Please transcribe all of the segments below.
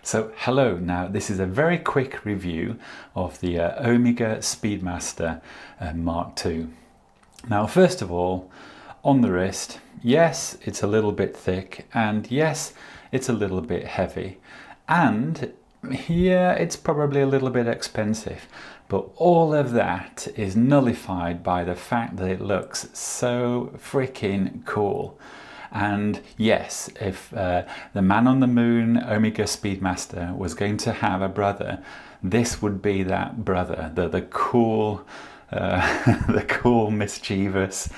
So hello, now this is a very quick review of the Omega Speedmaster Mark II. Now first of all, on the wrist, yes it's a little bit thick, and yes it's a little bit heavy, and yeah it's probably a little bit expensive, but all of that is nullified by the fact that it looks so freaking cool. And yes, if the man on the moon Omega Speedmaster was going to have a brother, this would be that brother, the cool, the cool, mischievous,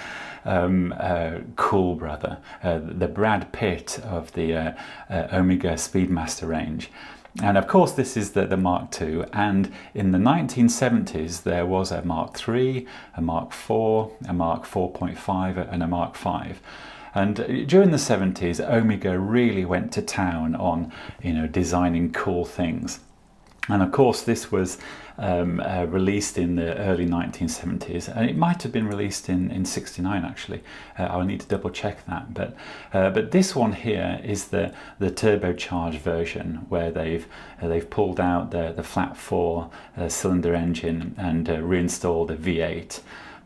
cool brother, the Brad Pitt of the Omega Speedmaster range. And of course this is the Mark II, and in the 1970s there was a Mark III, a Mark IV, a Mark 4.5 and a Mark V. And during the 70s, Omega really went to town on, designing cool things. And of course, this was released in the early 1970s, and it might have been released in '69 actually. I'll need to double check that. But this one here is the turbocharged version, where they've pulled out the flat 4 cylinder engine and reinstalled a V8.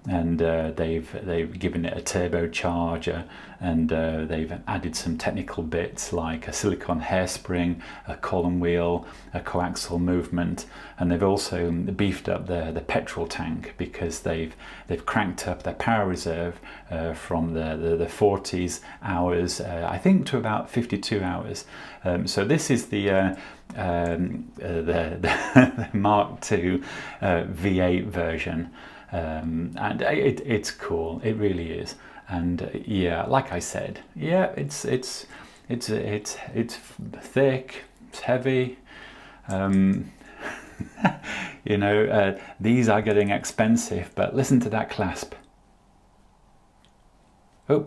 And they've given it a turbocharger, and they've added some technical bits like a silicone hairspring, a column wheel, a coaxial movement, and they've also beefed up the petrol tank, because they've cranked up their power reserve from the 40s hours, I think, to about 52 hours. So this is the Mark II V8 version. And it's cool, it really is. And yeah, like I said, yeah, it's thick, it's heavy. These are getting expensive, but listen to that clasp. Oh,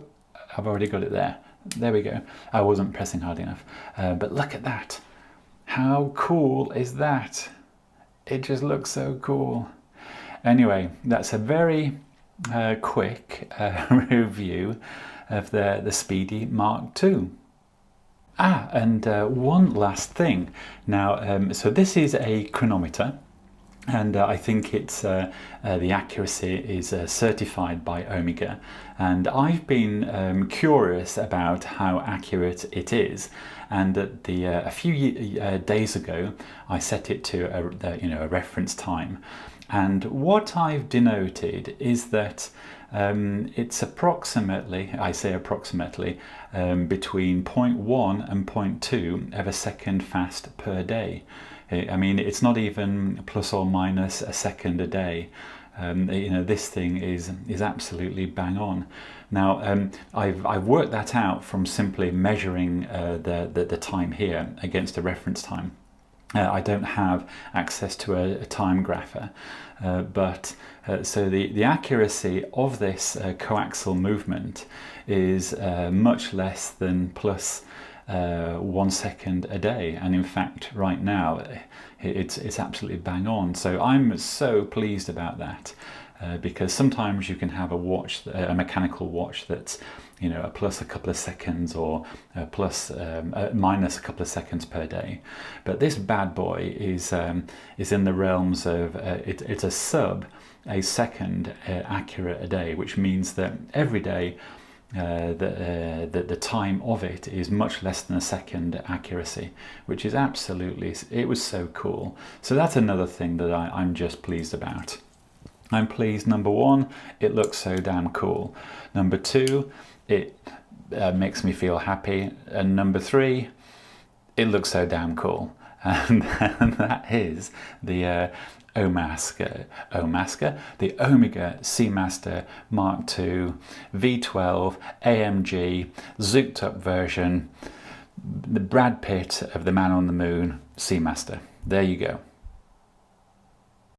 I've already got it there. There we go. I wasn't pressing hard enough. But look at that. How cool is that? It just looks so cool. Anyway, that's a very quick review of the Speedy Mark II. And one last thing. Now, so this is a chronometer, and I think it's the accuracy is certified by Omega, and I've been curious about how accurate it is. And a few days ago, I set it to a reference time. And what I've denoted is that it's approximately, I say approximately, between 0.1 and 0.2 of a second fast per day. I mean, it's not even plus or minus a second a day. This thing is absolutely bang on. Now, I've worked that out from simply measuring the time here against a reference time. I don't have access to a time grapher, so the accuracy of this coaxial movement is much less than plus 1 second a day, and in fact right now it's absolutely bang on. So I'm so pleased about that, because sometimes you can have a mechanical watch that's a plus a couple of seconds, or minus a couple of seconds per day. But this bad boy is in the realms of it's a sub a second accurate a day, which means that every day the time of it is much less than a second accuracy, which is absolutely, it was so cool. So that's another thing that I'm just pleased about. I'm pleased, number one, it looks so damn cool. Number two, it makes me feel happy. And number three, it looks so damn cool. And that is the the Omega Seamaster Mark II V12 AMG zooked up version, the Brad Pitt of the Man on the Moon Seamaster. There you go.